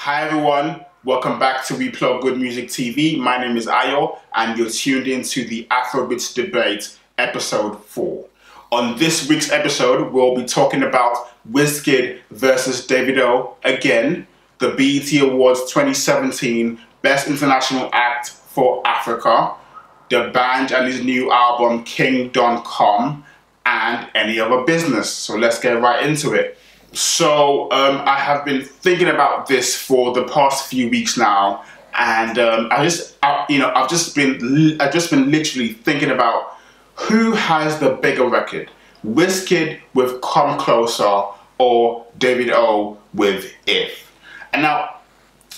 Hi everyone, welcome back to We Plug Good Music TV. My name is Ayo and you're tuned into the Afrobeats debate, episode 4. On this week's episode, we'll be talking about Wizkid versus Davido again, the BET Awards 2017 Best International Act for Africa, the BANJ and his new album King.com, and any other business. So let's get right into it. So I have been thinking about this for the past few weeks now, and I've just been literally thinking about who has the bigger record, Wizkid with Come Closer or Davido with If. And now,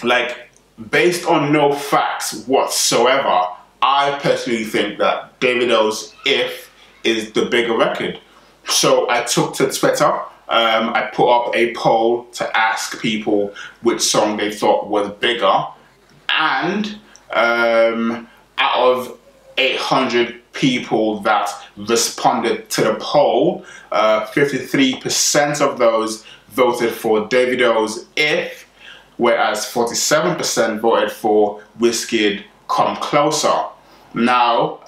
like, based on no facts whatsoever, I personally think that Davido's If is the bigger record. So I took to Twitter. I put up a poll to ask people which song they thought was bigger, and out of 800 people that responded to the poll, 53% of those voted for Davido's If, whereas 47% voted for Wizkid Come Closer. Now,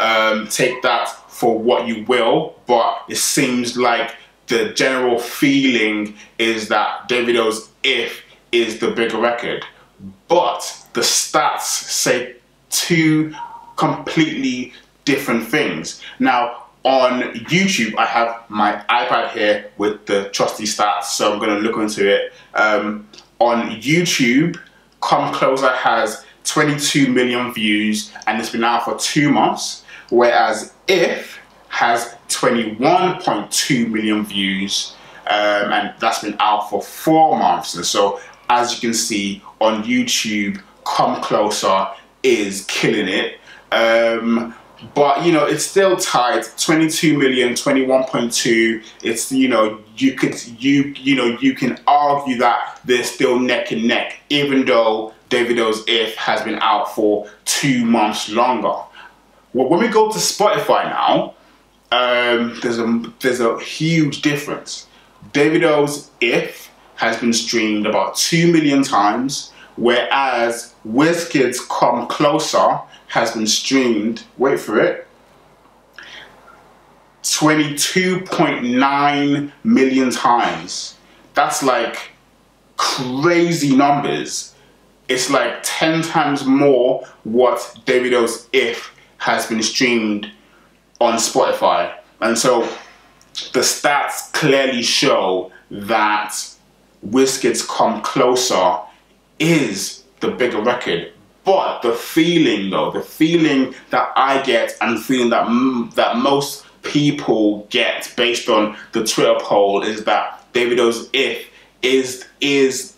take that for what you will, but it seems like the general feeling is that Davido's If is the bigger record. But the stats say two completely different things. Now, on YouTube, I have my iPad here with the trusty stats, so I'm going to look into it. On YouTube, Come Closer has 22 million views and it's been out for 2 months, whereas If has 21.2 million views and that's been out for 4 months. And so, as you can see on YouTube, Come Closer is killing it. But you know, it's still tied, 22 million, 21.2. It's, you know, you can argue that they're still neck and neck, even though Davido's If has been out for 2 months longer. Well, when we go to Spotify now, there's a huge difference. Davido's If has been streamed about 2 million times, whereas Wizkid's Come Closer has been streamed, wait for it, 22.9 million times. That's like crazy numbers. It's like 10 times more what Davido's If has been streamed on Spotify. And so the stats clearly show that Wizkid's Come Closer is the bigger record. But the feeling though, the feeling that I get and the feeling that most people get based on the Twitter poll is that Davido's If is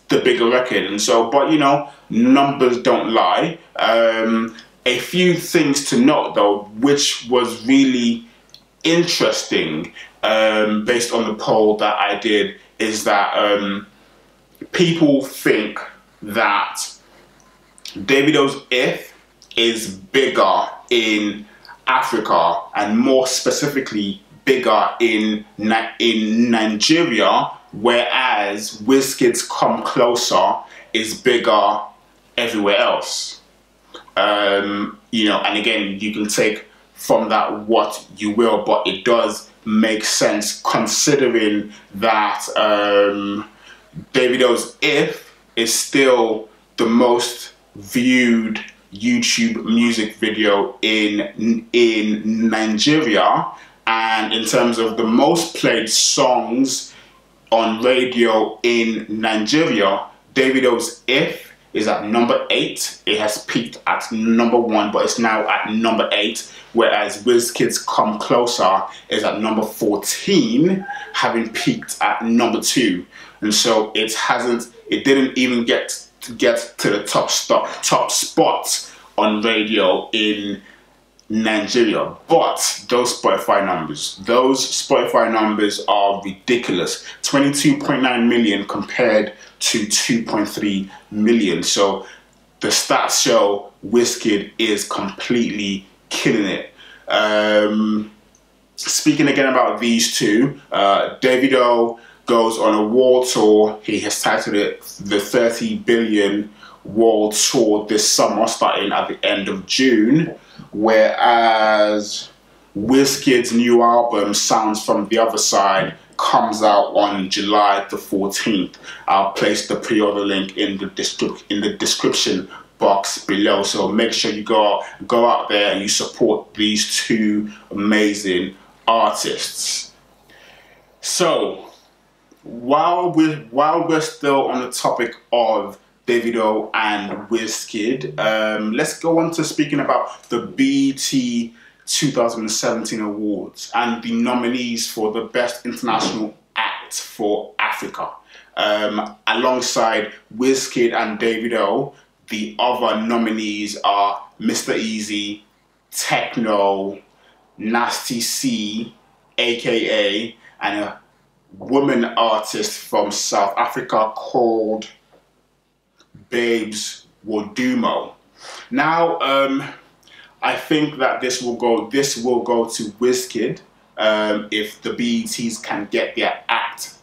the bigger record. And so, but you know, numbers don't lie. A few things to note though, which was really interesting based on the poll that I did, is that people think that Davido's If is bigger in Africa and more specifically bigger in Nigeria, whereas Wizkid's Come Closer is bigger everywhere else. You know, and again, you can take from that what you will, but it does make sense considering that Davido's If is still the most viewed YouTube music video in Nigeria, and in terms of the most played songs on radio in Nigeria, Davido's If is at number 8. It has peaked at number 1, but it's now at number 8, whereas Wizkid's Come Closer is at number 14, having peaked at number 2. And so it didn't even get to the top spot on radio in Nigeria. But those Spotify numbers are ridiculous. 22.9 million compared to 2.3 million. So the stats show Wizkid is completely killing it. Speaking again about these two, Davido goes on a world tour. He has titled it the 30 Billion World Tour this summer, starting at the end of June, whereas Wizkid's new album, Sounds from the Other Side, comes out on July the 14th. I'll place the pre-order link in the description box below, so make sure you go out there and you support these two amazing artists. So while we're still on the topic of Davido and Wizkid, let's go on to speaking about the BET 2017 awards and the nominees for the Best International Act for Africa. Alongside Wizkid and Davido, the other nominees are Mr. Easy, Techno, Nasty C, aka, and a woman artist from South Africa called Babes Wodumo. Now, I think that this will go to Wizkid if the BETs can get their act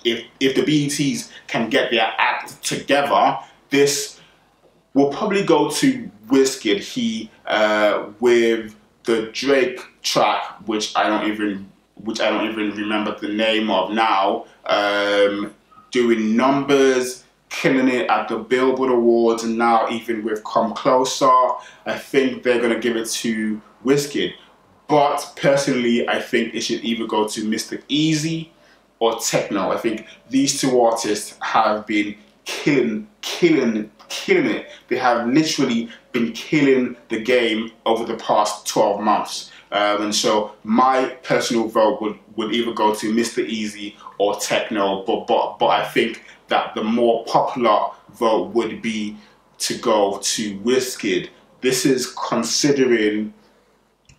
if the BETs can get their act together. This will probably go to Wizkid. He with the Drake track, which I don't even remember the name of now, doing numbers, killing it at the Billboard Awards, and now even with Come Closer, I think they're gonna give it to Wizkid. But personally, I think it should either go to Mr. Easy or Techno. I think these two artists have been killing it. They have literally been killing the game over the past 12 months. And so my personal vote would either go to Mr. Easy or Techno, but I think that the more popular vote would be to go to Wizkid. This is considering,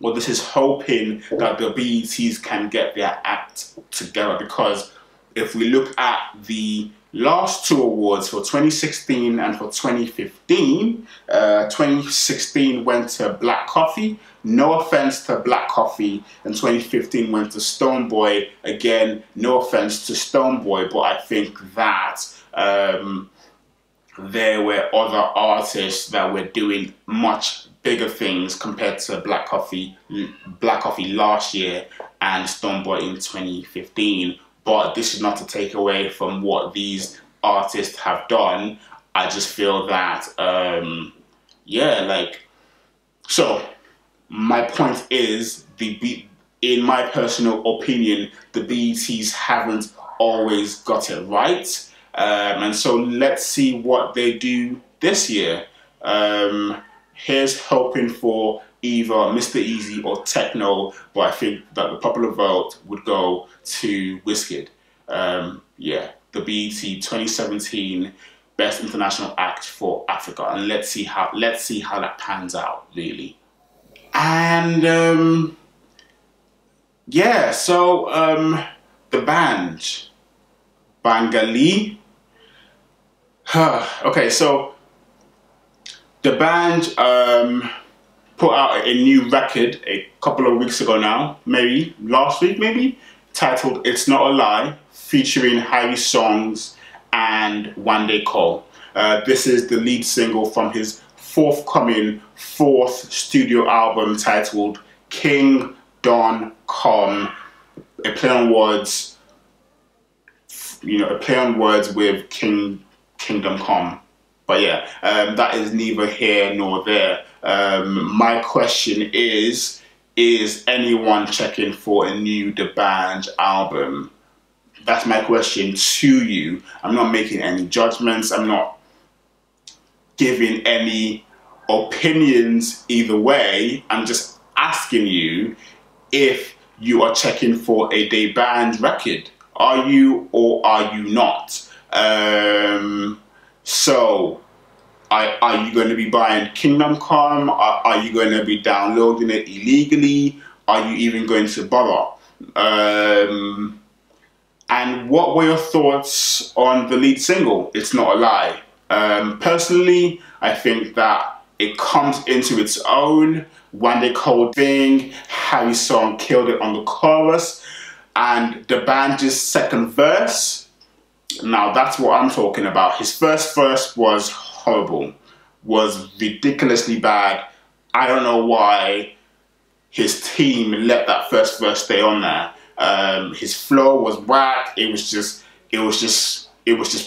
or this is hoping that the BETs can get their act together, because if we look at the last two awards for 2016 and for 2015, 2016 went to Black Coffee. No offense to Black Coffee. And 2015 went to Stonebwoy. Again, no offense to Stonebwoy, but I think that there were other artists that were doing much bigger things compared to Black Coffee last year and Stonebwoy in 2015. But this is not to take away from what these artists have done. I just feel that, yeah, like, so my point is, in my personal opinion, the BETs haven't always got it right. And so let's see what they do this year. Here's hoping for either Mr. Easy or Techno, but I think that the popular vote would go to Wizkid. Yeah, the BET 2017 Best International Act for Africa, and let's see how that pans out, really. And yeah, so the BANJ, Bengali. Okay, so the BANJ put out a new record a couple of weeks ago now, maybe last week, maybe, titled It's Not a Lie, featuring Harry Songs and One Day Cole. This is the lead single from his forthcoming fourth studio album titled King Don Come, a play on words, you know, a play on words with Kingdom Come. But yeah, that is neither here nor there. My question is anyone checking for a new The BANJ album? That's my question to you. I'm not making any judgments. I'm not giving any opinions either way. I'm just asking you if you are checking for a The BANJ record. Are you or are you not? So, are you going to be buying Kingdom Come? Are you going to be downloading it illegally? Are you even going to bother? And what were your thoughts on the lead single, It's Not a Lie? Personally, I think that it comes into its own. One Day Cole thing, Harry's song killed it on the chorus. And the BANJ's second verse, now that's what I'm talking about. His first verse was horrible, was ridiculously bad. I don't know why his team let that first verse stay on there. His flow was whack. It was just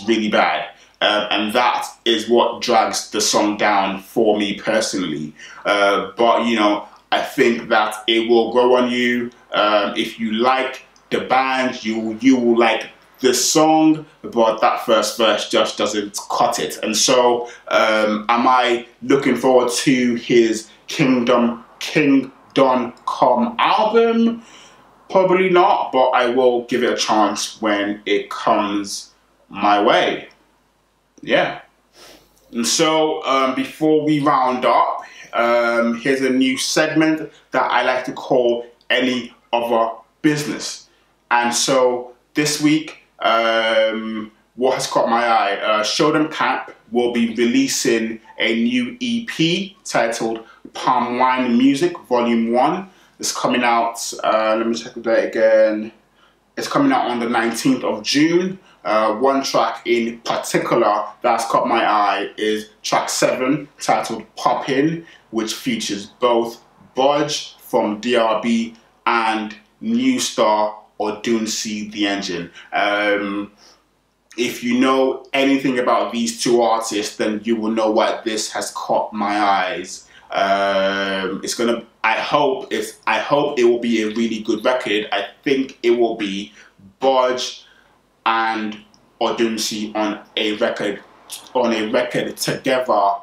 really bad. And that is what drags the song down for me personally. But you know, I think that it will grow on you. If you like the BANJ, you will like this song, but that first verse just doesn't cut it. And so, am I looking forward to his Kingdom Come album? Probably not, but I will give it a chance when it comes my way. Yeah. And so, before we round up, here's a new segment that I like to call Any Other Business. And so this week, what has caught my eye? Show Them Camp will be releasing a new EP titled Palm Wine Music Volume 1. It's coming out, let me check the date again. It's coming out on the 19th of June. One track in particular that's caught my eye is track 7, titled Pop In, which features both BANJ from DRB and new star Odunsi the Engine. If you know anything about these two artists, then you will know why this has caught my eyes. I hope it will be a really good record. I think it will be. BANJ and Odunsi on a record together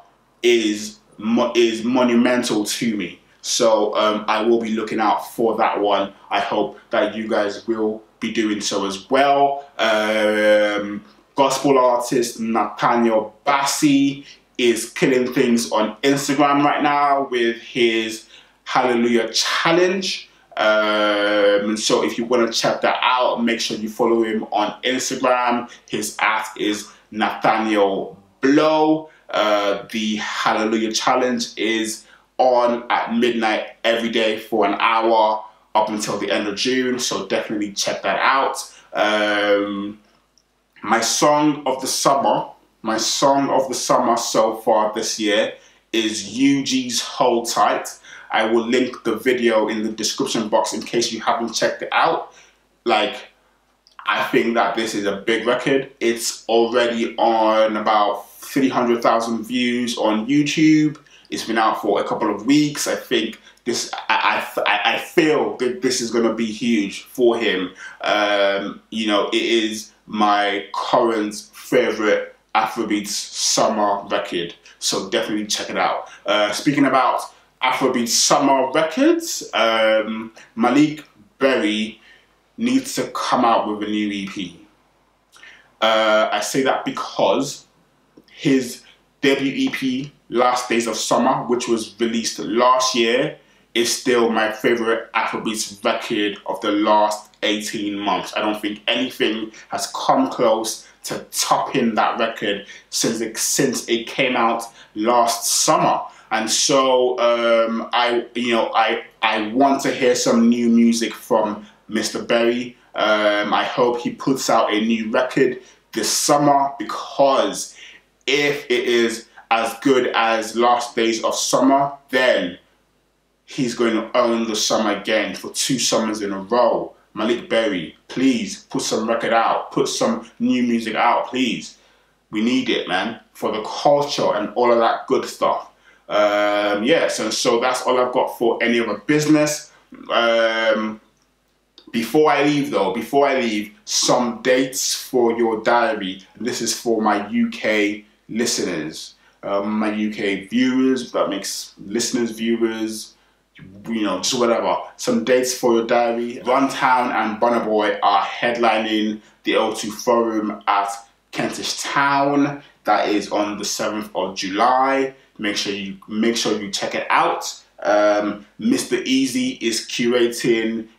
is monumental to me. So I will be looking out for that one. I hope that you guys will be doing so as well. Gospel artist Nathaniel Bassey is killing things on Instagram right now with his Hallelujah Challenge. So if you want to check that out, make sure you follow him on Instagram. His @ is Nathaniel Blow. The Hallelujah Challenge is on at midnight every day for an hour up until the end of June, so definitely check that out. My song of the summer so far this year is UG's Hold Tight. I will link the video in the description box in case you haven't checked it out. Like, I think that this is a big record. It's already on about 300,000 views on YouTube. It's been out for a couple of weeks. I think this, I feel that this is gonna be huge for him. You know, it is my current favorite Afrobeats summer record, so definitely check it out. Speaking about Afrobeats summer records, Malik Berry needs to come out with a new EP. I say that because his debut EP, Last Days of Summer, which was released last year, is still my favorite Afrobeats record of the last 18 months. I don't think anything has come close to topping that record since it came out last summer. And so I want to hear some new music from Mr. Berry. I hope he puts out a new record this summer, because if it is as good as Last Days of Summer, then he's going to own the summer again for 2 summers in a row. Malik Berry, please put some record out, put some new music out, please. We need it, man, for the culture and all of that good stuff. Yes, and so that's all I've got for Any Other Business. Before I leave, some dates for your diary. And this is for my UK listeners, my UK viewers, that makes listeners, viewers, you know, just whatever. Some dates for your diary. Runtown and Burna Boy are headlining the O2 Forum at Kentish Town. That is on the 7th of July. Make sure you check it out. Mr. Easy is curating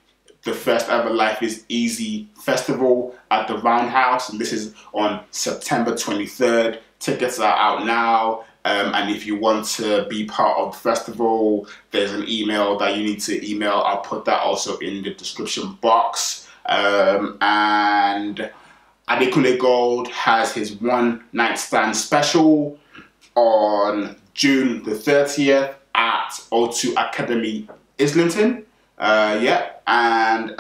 the first ever Life is Easy festival at the Roundhouse, and this is on September 23rd. Tickets are out now, and if you want to be part of the festival, there's an email that you need to email. I'll put that also in the description box. And Adekunle Gold has his One Night Stand special on June the 30th at O2 Academy, Islington. And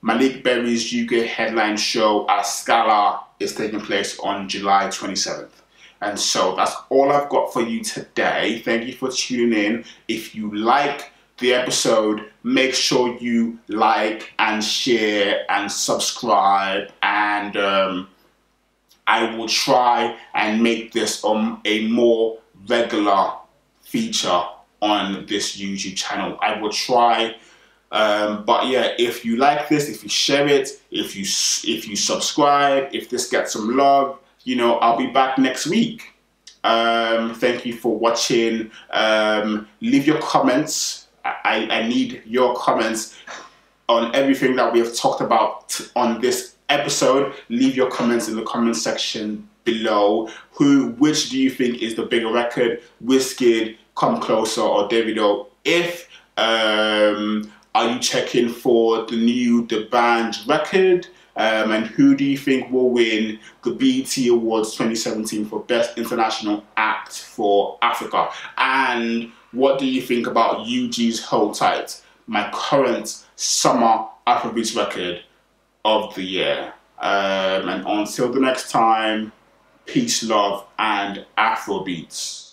Malik Berry's UK headline show at Scala is taking place on July 27th. And so that's all I've got for you today. Thank you for tuning in. If you like the episode, make sure you like and share and subscribe, and I will try and make this a more regular feature on this YouTube channel. I will try, but yeah, if you like this, if you share it, if you subscribe, if this gets some love, you know, I'll be back next week. Thank you for watching. Leave your comments. I need your comments on everything that we have talked about on this episode. Leave your comments in the comment section below. Which do you think is the bigger record? Wizkid, Come Closer, or Davido? Are you checking for the BANJ record? And who do you think will win the BET Awards 2017 for Best International Act for Africa? And what do you think about UG's Hold Tight, my current summer Afrobeats record of the year? And until the next time, peace, love, and Afrobeats.